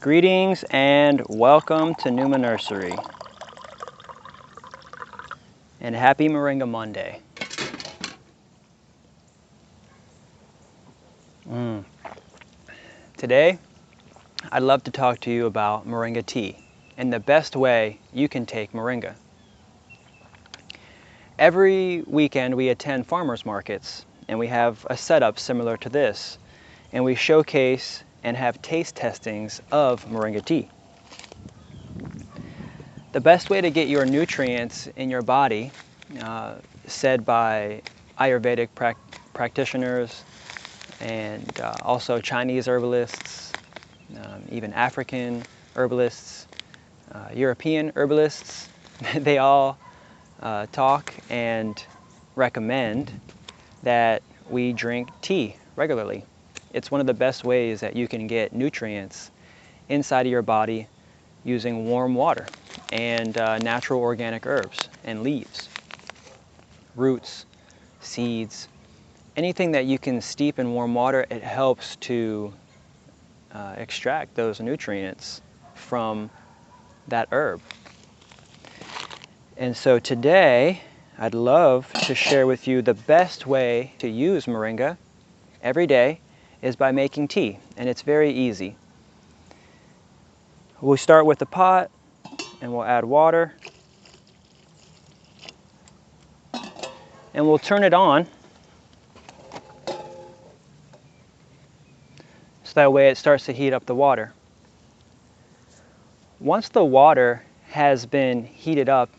Greetings and welcome to Numa Nursery. And happy Moringa Monday. Today, I'd love to talk to you about Moringa tea and the best way you can take Moringa. Every weekend we attend farmers markets and we have a setup similar to this, and we showcase and have taste testings of Moringa tea. The best way to get your nutrients in your body, said by Ayurvedic practitioners and also Chinese herbalists, even African herbalists, European herbalists, they all talk and recommend that we drink tea regularly. It's one of the best ways that you can get nutrients inside of your body using warm water and natural organic herbs and leaves, roots, seeds, anything that you can steep in warm water. It helps to extract those nutrients from that herb. And so today, I'd love to share with you the best way to use Moringa every day is by making tea, and it's very easy. We'll start with the pot and we'll add water and we'll turn it on so that way it starts to heat up the water. Once the water has been heated up,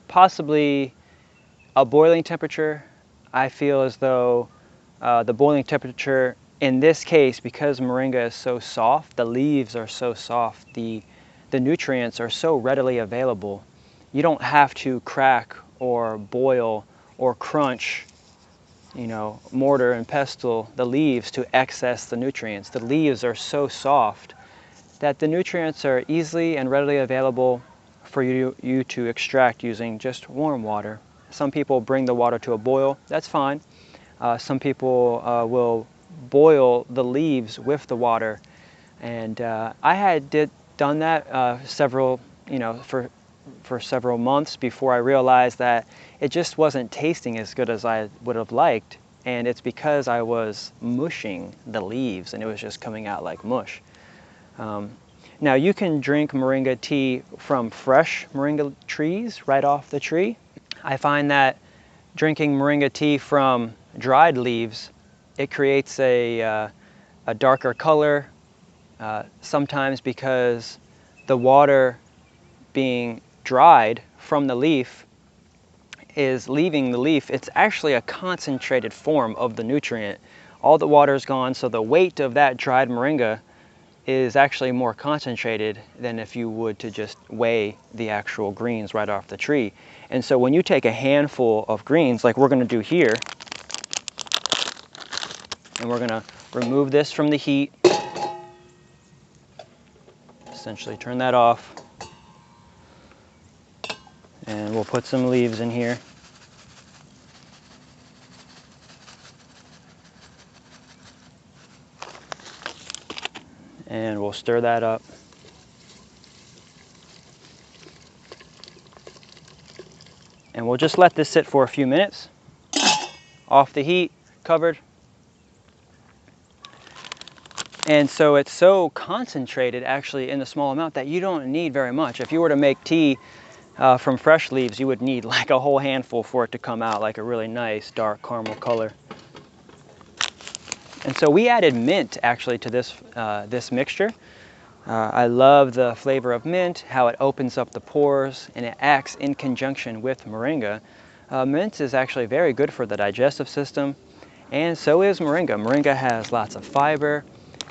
possibly a boiling temperature, I feel as though the boiling temperature in this case, because Moringa is so soft, the leaves are so soft, the nutrients are so readily available, you don't have to crack or boil or crunch, mortar and pestle the leaves to access the nutrients. The leaves are so soft that the nutrients are easily and readily available for you to extract using just warm water. Some people bring the water to a boil, that's fine. Some people will boil the leaves with the water, and I had done that several months before I realized that it just wasn't tasting as good as I would have liked, and it's because I was mushing the leaves and it was just coming out like mush. Now you can drink Moringa tea from fresh Moringa trees right off the tree. I find that drinking Moringa tea from dried leaves, it creates a darker color, sometimes because the water being dried from the leaf is leaving the leaf. It's actually a concentrated form of the nutrient. All the water is gone, so the weight of that dried Moringa is actually more concentrated than if you would to just weigh the actual greens right off the tree. And so when you take a handful of greens, like we're going to do here, and we're going to remove this from the heat, essentially turn that off, and we'll put some leaves in here. And we'll stir that up. And we'll just let this sit for a few minutes, off the heat, covered. And so it's so concentrated actually in the small amount that you don't need very much. If you were to make tea from fresh leaves, you would need like a whole handful for it to come out like a really nice dark caramel color. And so we added mint actually to this mixture. I love the flavor of mint, how it opens up the pores, and it acts in conjunction with Moringa. Mint is actually very good for the digestive system, and so is Moringa. Moringa has lots of fiber,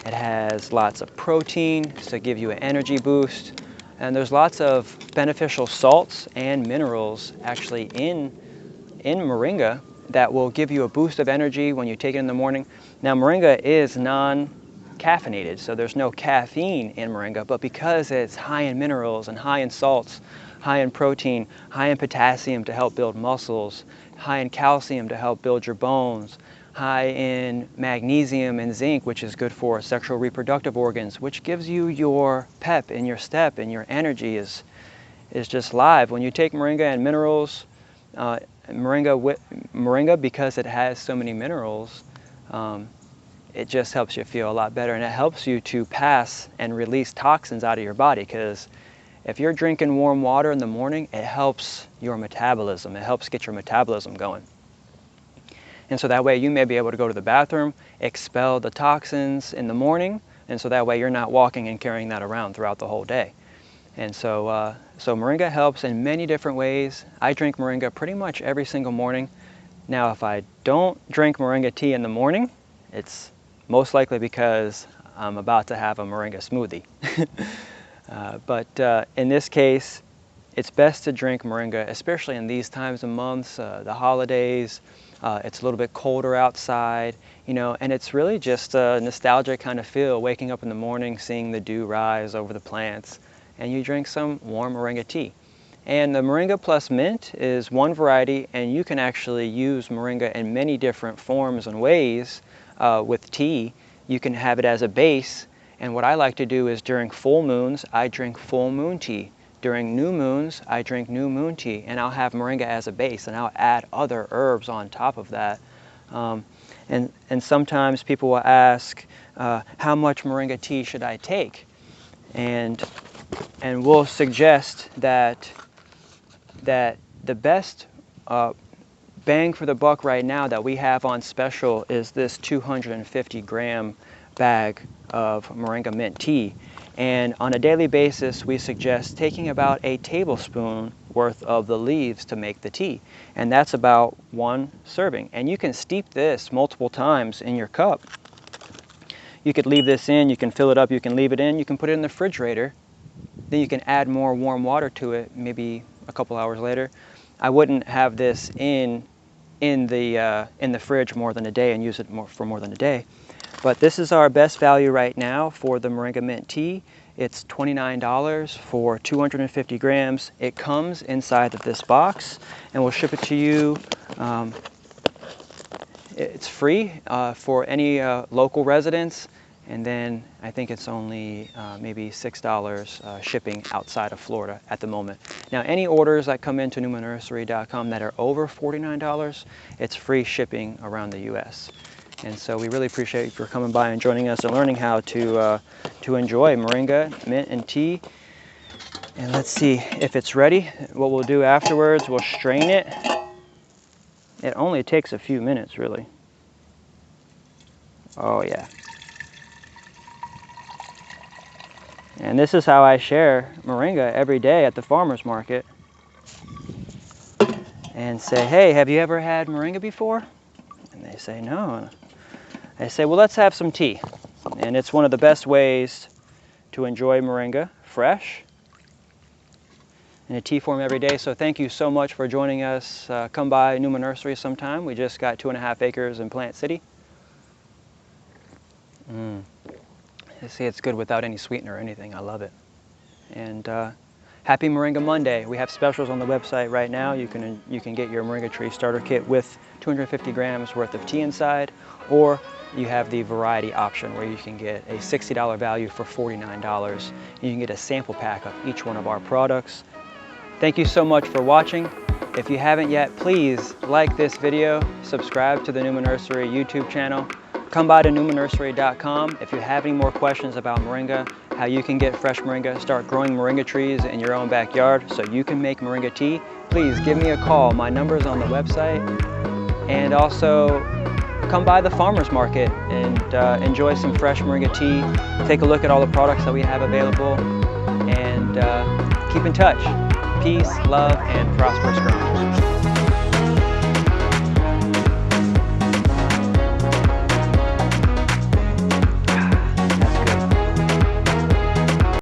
it has lots of protein to give you an energy boost, and there's lots of beneficial salts and minerals actually in Moringa that will give you a boost of energy when you take it in the morning. Now Moringa is non-caffeinated, so there's no caffeine in Moringa, but because it's high in minerals and high in salts, high in protein, high in potassium to help build muscles, high in calcium to help build your bones, high in magnesium and zinc, which is good for sexual reproductive organs, which gives you your pep in your step, and your energy is just live. When you take moringa and minerals, moringa, because it has so many minerals, it just helps you feel a lot better, and it helps you to pass and release toxins out of your body, because if you're drinking warm water in the morning, it helps your metabolism. It helps get your metabolism going. And so that way you may be able to go to the bathroom, expel the toxins in the morning, and so that way you're not walking and carrying that around throughout the whole day. And so, so moringa helps in many different ways. I drink moringa pretty much every single morning. Now, if I don't drink moringa tea in the morning, it's most likely because I'm about to have a moringa smoothie. But in this case, it's best to drink moringa, especially in these times of months, the holidays. It's a little bit colder outside, you know, and it's really just a nostalgic kind of feel, waking up in the morning, seeing the dew rise over the plants, and you drink some warm moringa tea. And the Moringa Plus Mint is one variety, and you can actually use moringa in many different forms and ways with tea. You can have it as a base, and what I like to do is during full moons, I drink full moon tea. During new moons, I drink new moon tea, and I'll have moringa as a base, and I'll add other herbs on top of that. And sometimes people will ask, how much moringa tea should I take? And we'll suggest that the best bang for the buck right now that we have on special is this 250-gram bag of moringa mint tea. And on a daily basis, we suggest taking about a tablespoon worth of the leaves to make the tea. And that's about 1 serving. And you can steep this multiple times in your cup. You could leave this in, you can fill it up, you can leave it in, you can put it in the refrigerator. Then you can add more warm water to it, maybe a couple hours later. I wouldn't have this in the fridge more than a day and use it for more than a day. But this is our best value right now for the Moringa Mint Tea. It's $29 for 250 grams. It comes inside of this box, and we'll ship it to you. It's free for any local residents, and then I think it's only maybe $6 shipping outside of Florida at the moment. Now, any orders that come into newmannursery.com that are over $49, it's free shipping around the U.S. And so we really appreciate you for coming by and joining us and learning how to enjoy moringa, mint, and tea. And let's see if it's ready. What we'll do afterwards, we'll strain it. It only takes a few minutes, really. Oh, yeah. And this is how I share moringa every day at the farmer's market. And say, hey, have you ever had moringa before? And they say, no. I say, well, let's have some tea. And it's one of the best ways to enjoy moringa fresh in a tea form every day. So thank you so much for joining us. Come by Newman Nursery sometime. We just got 2.5 acres in Plant City. You see, it's good without any sweetener or anything. I love it. And happy Moringa Monday. We have specials on the website right now. You can get your Moringa Tree Starter Kit with 250 grams worth of tea inside, or you have the variety option where you can get a $60 value for $49. You can get a sample pack of each one of our products. Thank you so much for watching. If you haven't yet, please like this video, subscribe to the Newman Nursery YouTube channel. Come by to newmannursery.com if you have any more questions about moringa, how you can get fresh moringa, start growing moringa trees in your own backyard so you can make moringa tea. Please give me a call. My number is on the website. And also come by the farmer's market and enjoy some fresh moringa tea. Take a look at all the products that we have available, and keep in touch. Peace, love, and prosperous growing.